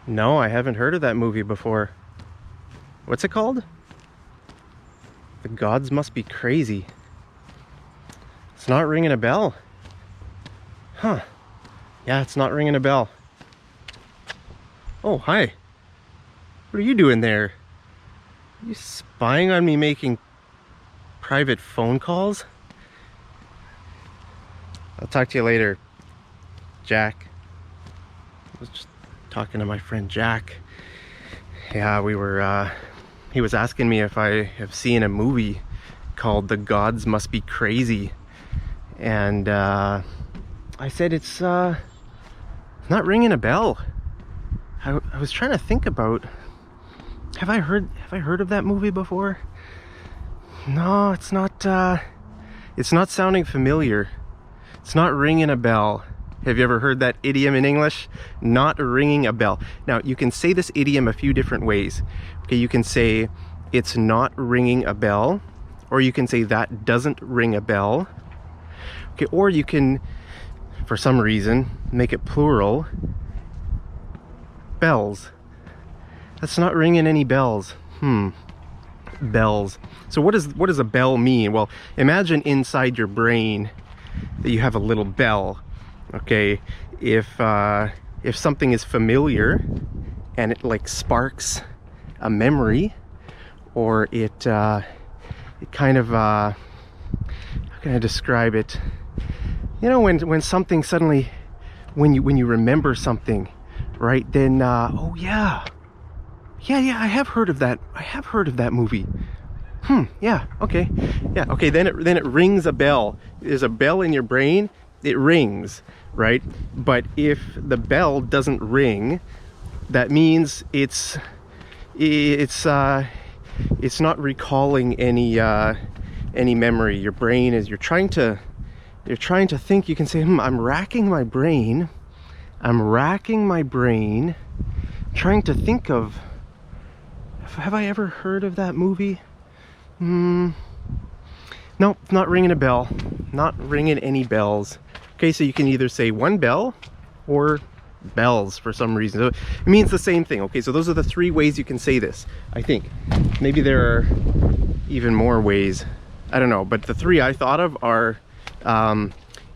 No, I haven't heard of that movie before. What's it called? The Gods Must Be Crazy. It's not ringing a bell. Huh. Yeah, it's not ringing a bell. Oh, hi. What are you doing there? Are you spying on me making private phone calls? I'll talk to you later, Jack. I was just talking to my friend Jack. Yeah, he was asking me if I have seen a movie called The Gods Must Be Crazy. And I said it's not ringing a bell. I was trying to think about, have I heard of that movie before? No, it's not sounding familiar. It's not ringing a bell. Have you ever heard that idiom in English? Not ringing a bell. Now, you can say this idiom a few different ways. Okay, you can say it's not ringing a bell, or you can say that doesn't ring a bell. Okay, or you can, for some reason, make it plural. Bells. That's not ringing any bells. Bells. So what does a bell mean? Well, imagine inside your brain that you have a little bell. Okay, if something is familiar and it like sparks a memory, or it kind of how can I describe it? You know, when something suddenly, when you remember something, right? Then oh yeah, I have heard of that. I have heard of that movie. Yeah, okay. Yeah, okay, then it rings a bell. There's a bell in your brain, it rings, right? But if the bell doesn't ring, that means it's not recalling any memory. Your brain is, you're trying to think. You can say, I'm racking my brain, trying to think of, have I ever heard of that movie? Nope, not ringing a bell. Not ringing any bells. Okay, so you can either say one bell or bells for some reason. So it means the same thing. Okay, so those are the three ways you can say this, I think. Maybe there are even more ways. I don't know, but the three I thought of are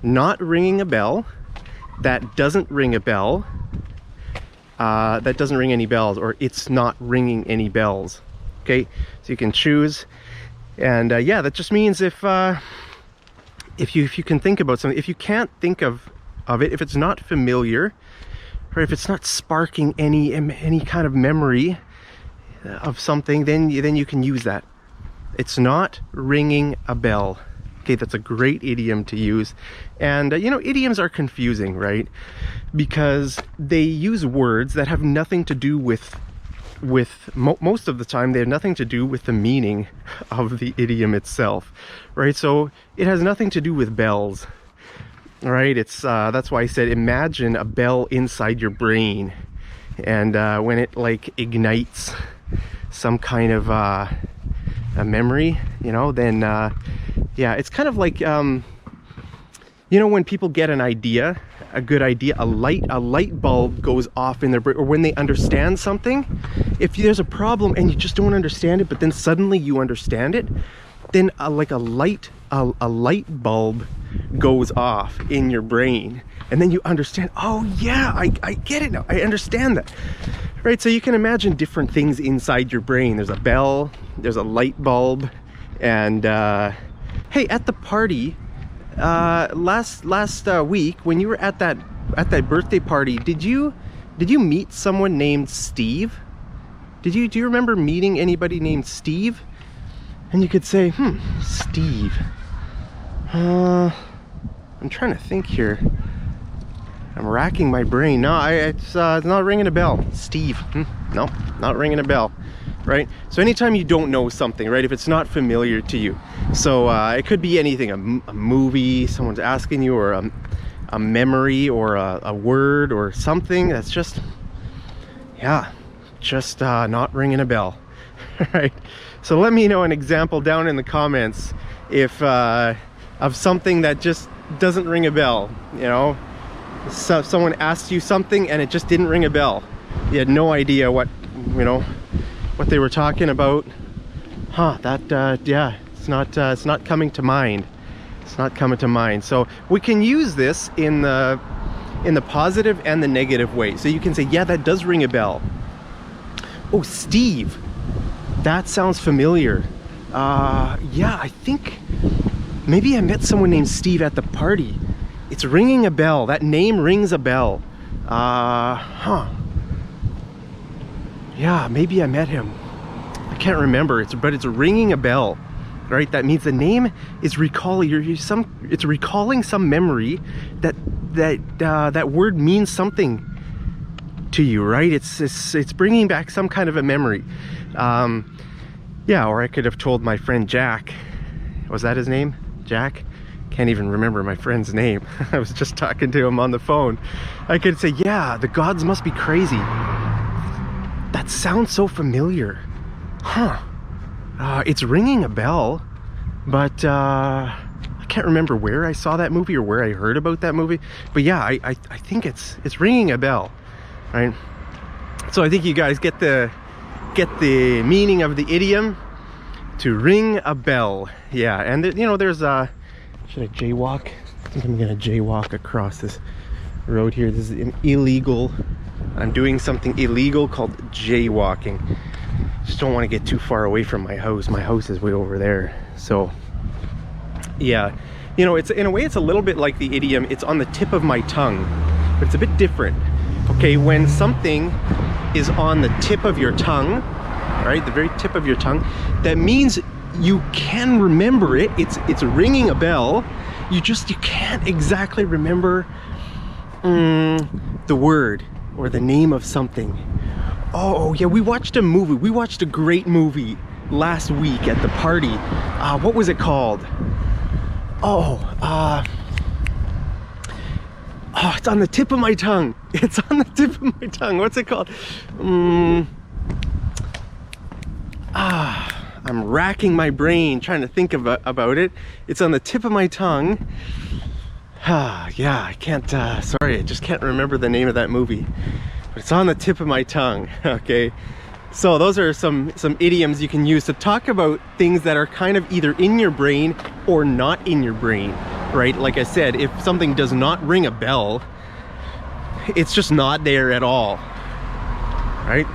not ringing a bell, that doesn't ring a bell, that doesn't ring any bells, or it's not ringing any bells. Okay, so you can choose. And yeah, that just means if you can think about something, if you can't think of it, if it's not familiar, or if it's not sparking any kind of memory of something, then you can use that. It's not ringing a bell. Okay, that's a great idiom to use. And you know, idioms are confusing, right? Because they use words that have nothing to do with most of the time, they have nothing to do with the meaning of the idiom itself, right? So it has nothing to do with bells, right? It's that's why I said imagine a bell inside your brain, and when it like ignites some kind of a memory, you know, then yeah, it's kind of like you know, when people get an idea, a good idea, a light bulb goes off in their brain, or when they understand something. If there's a problem and you just don't understand it, but then suddenly you understand it, then like a light bulb goes off in your brain, and then you understand, oh yeah, I get it now, I understand that, right? So you can imagine different things inside your brain. There's a bell, there's a light bulb, and hey, at the party last week when you were at that birthday party, did you meet someone named Steve? Do you remember meeting anybody named Steve? And you could say, Steve. I'm trying to think here. I'm racking my brain. No, it's not ringing a bell. Steve. No, not ringing a bell. Right? So anytime you don't know something, right? If it's not familiar to you, so it could be anything, a movie, someone's asking you, or a memory, or a word, or something that's just, yeah, just not ringing a bell. Right? So let me know an example down in the comments if of something that just doesn't ring a bell. You know, so someone asked you something and it just didn't ring a bell. you had no idea what, you know, what they were talking about. Yeah, it's not coming to mind. It's not coming to mind. So we can use this in the positive and the negative way. So you can say, yeah, that does ring a bell. Oh, Steve, that sounds familiar. Yeah, I think maybe I met someone named Steve at the party. It's ringing a bell. That name rings a bell. Yeah, maybe I met him. I can't remember. But it's ringing a bell, right? That means the name is recalling it's recalling some memory that word means something to you, right? It's bringing back some kind of a memory. Yeah, or I could have told my friend Jack. Was that his name? Jack? Can't even remember my friend's name. I was just talking to him on the phone. I could say, yeah, the gods must be crazy. That sounds so familiar. It's ringing a bell, but I can't remember where I saw that movie or where I heard about that movie. But yeah, I think it's ringing a bell, right? So I think you guys get the meaning of the idiom, to ring a bell. Yeah, and you know, there's should I jaywalk? I think I'm gonna jaywalk across this road here. This is an illegal, I'm doing something illegal called jaywalking. Just don't want to get too far away from my house. My house is way over there. So yeah, you know, it's in a way it's a little bit like the idiom, it's on the tip of my tongue, but it's a bit different. Okay, when something is on the tip of your tongue, right, the very tip of your tongue, that means you can remember it. It's ringing a bell. You can't exactly remember the word or the name of something. Oh yeah, we watched a movie. We watched a great movie last week at the party. What was it called? It's on the tip of my tongue. It's on the tip of my tongue. What's it called? I'm racking my brain trying to think about it. It's on the tip of my tongue. Yeah, I can't, sorry, I just can't remember the name of that movie. But it's on the tip of my tongue, okay? So those are some idioms you can use to talk about things that are kind of either in your brain or not in your brain, right? Like I said, if something does not ring a bell, it's just not there at all, right?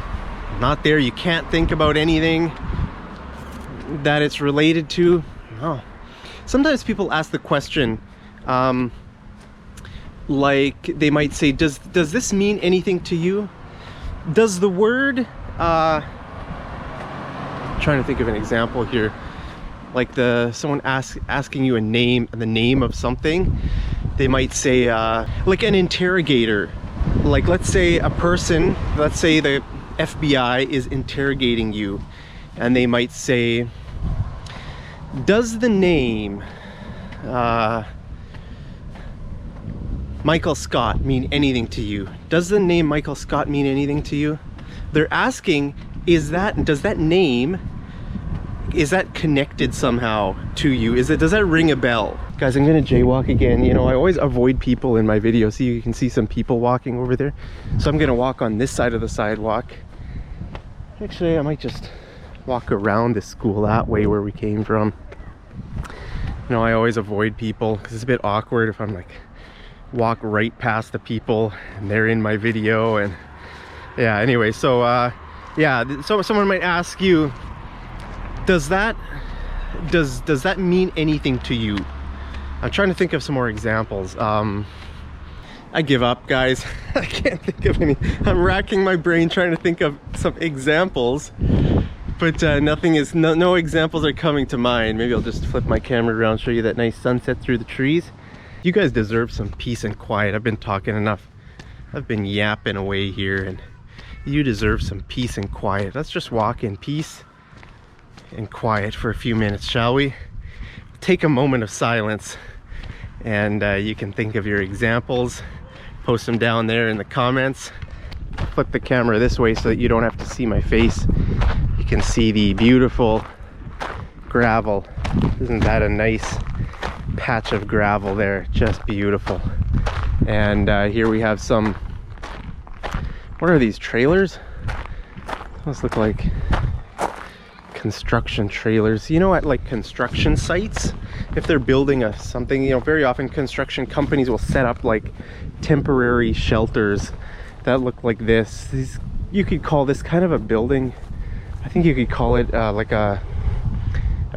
Not there. You can't think about anything that it's related to. No. Sometimes people ask the question, like they might say, does this mean anything to you? Does the word trying to think of an example here, like someone asking you the name of something, they might say like an interrogator. Like let's say a person, let's say the FBI is interrogating you, and they might say, does the name Michael Scott mean anything to you? Does the name Michael Scott mean anything to you? They're asking, does that name, is that connected somehow to you? Does that ring a bell? Guys, I'm gonna jaywalk again. You know, I always avoid people in my videos. See, you can see some people walking over there. So I'm gonna walk on this side of the sidewalk. Actually, I might just walk around this school that way where we came from. You know, I always avoid people because it's a bit awkward if I'm like walk right past the people and they're in my video. And yeah, anyway, so yeah, so someone might ask you, does that mean anything to you? I'm trying to think of some more examples. I give up, guys. I can't think of any. I'm racking my brain trying to think of some examples, but no examples are coming to mind. Maybe I'll just flip my camera around, show you that nice sunset through the trees. You guys deserve some peace and quiet. I've been talking enough. I've been yapping away here, and you deserve some peace and quiet. Let's just walk in peace and quiet for a few minutes, shall we? Take a moment of silence, and you can think of your examples. Post them down there in the comments. I'll flip the camera this way so that you don't have to see my face. You can see the beautiful gravel. Isn't that a nice patch of gravel there? Just beautiful. And here we have some What are these, trailers? Those look like construction trailers. You know, at like construction sites, if they're building something, you know, very often construction companies will set up like temporary shelters that look like this. These, you could call this kind of a building. I think you could call it like a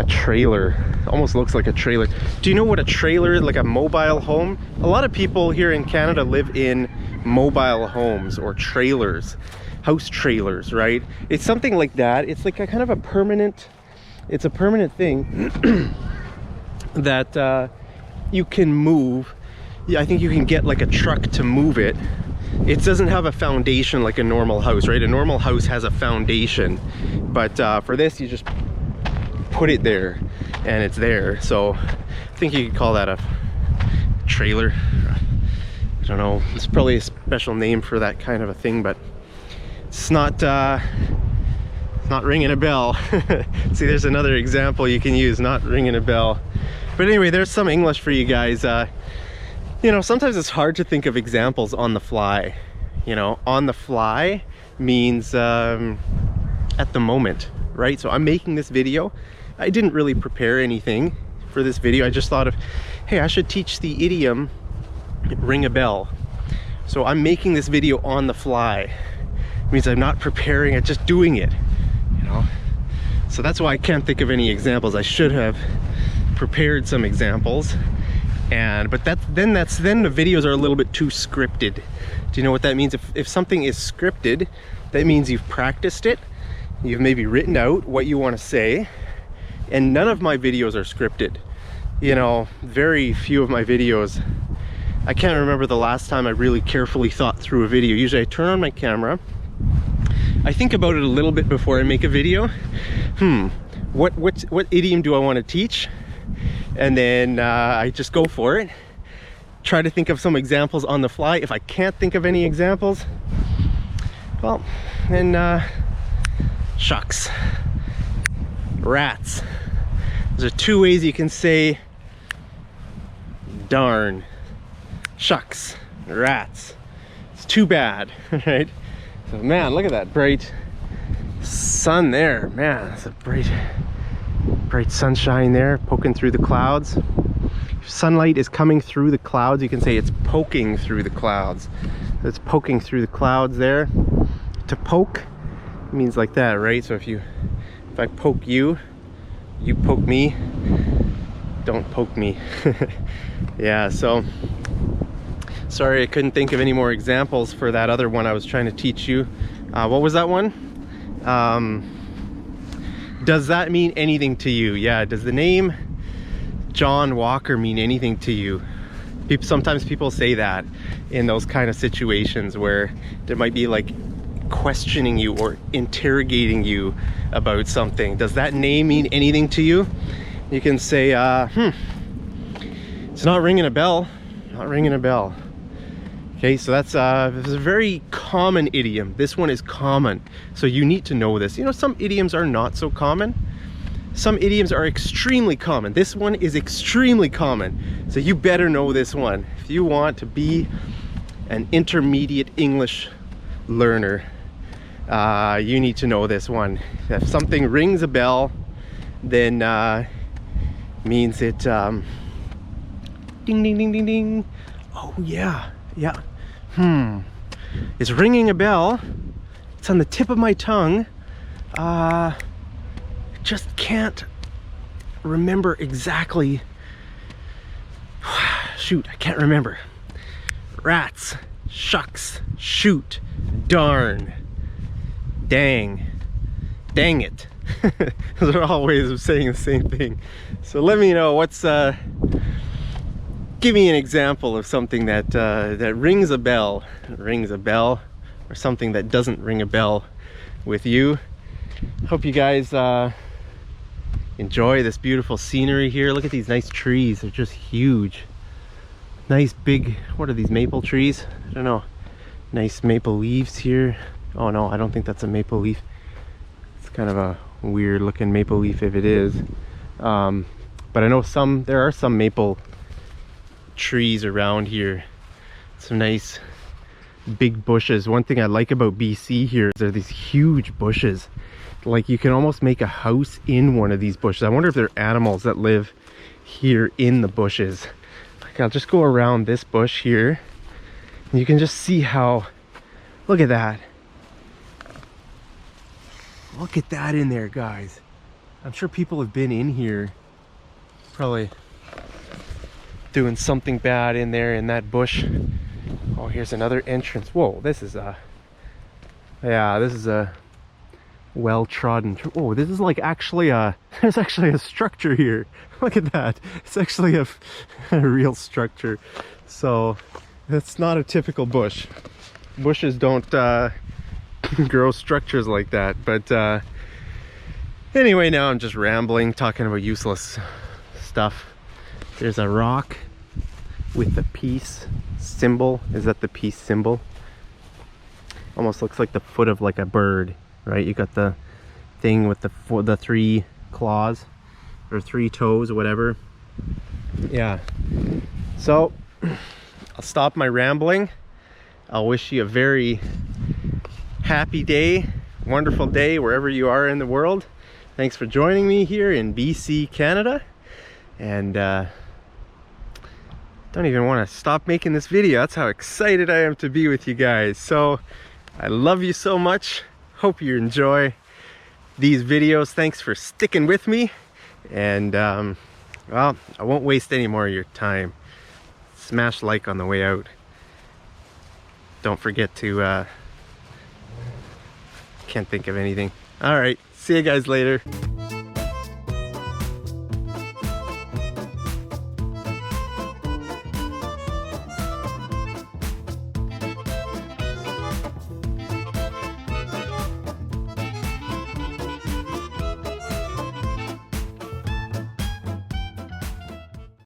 trailer. Almost looks like a trailer. Do you know what a trailer is? Like a mobile home? A lot of people here in Canada live in mobile homes or trailers, house trailers, right? It's something like that. It's like a kind of a permanent, it's a permanent thing that you can move. Yeah, I think you can get like a truck to move it. It doesn't have a foundation like a normal house, right? A normal house has a foundation, but for this you just put it there and it's there. So I think you could call that a trailer. I don't know, it's probably a special name for that kind of a thing, but it's not ringing a bell. See, there's another example you can use, not ringing a bell. But anyway, there's some English for you guys. You know, sometimes it's hard to think of examples on the fly. You know, on the fly means at the moment, right? So I'm making this video. I didn't really prepare anything for this video. I just thought of, hey, I should teach the idiom ring a bell. So I'm making this video on the fly. It means I'm not preparing it, just doing it, you know. So that's why I can't think of any examples. I should have prepared some examples. But then the videos are a little bit too scripted. Do you know what that means? If something is scripted, that means you've practiced it. You've maybe written out what you want to say. And none of my videos are scripted. You know, very few of my videos. I can't remember the last time I really carefully thought through a video. Usually I turn on my camera. I think about it a little bit before I make a video. What idiom do I want to teach? And then I just go for it. Try to think of some examples on the fly. If I can't think of any examples, well, then shucks. Rats. There's two ways you can say darn. Shucks. Rats. It's too bad, right? So man, look at that bright sun there. Man, it's a bright sunshine there poking through the clouds. If sunlight is coming through the clouds, you can say it's poking through the clouds. It's poking through the clouds there. To poke means like that, right? So if I poke you, you poke me, don't poke me. Yeah, so sorry I couldn't think of any more examples for that other one I was trying to teach you. What was that one? Does that mean anything to you? Yeah, does the name John Walker mean anything to you? Sometimes people say that in those kind of situations where there might be like questioning you or interrogating you about something. Does that name mean anything to you? You can say, it's not ringing a bell. Not ringing a bell. Okay, so that's a very common idiom. This one is common, so you need to know this. You know, some idioms are not so common. Some idioms are extremely common. This one is extremely common, so you better know this one. If you want to be an intermediate English learner, you need to know this one. If something rings a bell, then means it ding ding ding ding ding. Oh yeah, yeah. It's ringing a bell. It's on the tip of my tongue. Just can't remember exactly. Shoot, I can't remember. Rats, shucks, shoot, darn, dang, dang it. Those are all ways of saying the same thing. So let me know what's give me an example of something that that rings a bell, or something that doesn't ring a bell with you. Hope you guys enjoy this beautiful scenery here. Look at these nice trees. They're just huge. Nice big, what are these, maple trees? I don't know. Nice maple leaves here. Oh no, I don't think that's a maple leaf. It's kind of a weird looking maple leaf if it is. But I know there are some maple trees around here. Some nice big bushes. One thing I like about BC here is there are these huge bushes. Like you can almost make a house in one of these bushes. I wonder if there are animals that live here in the bushes. Like I'll just go around this bush here and you can just see how, look at that. Look at that in there, guys. I'm sure people have been in here probably doing something bad in there in that bush. Oh, here's another entrance. Whoa, this is a, yeah, this is a well-trodden. Oh, this is like actually a, there's actually a structure here. Look at that. It's actually a real structure. So that's not a typical bush. Bushes don't grow structures like that. But anyway, now I'm just rambling, talking about useless stuff. There's a rock with the peace symbol. Is that the peace symbol? Almost looks like the foot of like a bird, right? You got the thing with the 3 claws or 3 toes or whatever. Yeah. So I'll stop my rambling. I'll wish you a very happy day, wonderful day wherever you are in the world. Thanks for joining me here in BC, Canada. And don't even want to stop making this video. That's how excited I am to be with you guys. So I love you so much. Hope you enjoy these videos. Thanks for sticking with me. And well, I won't waste any more of your time. Smash like on the way out. Don't forget to can't think of anything. All right, see you guys later.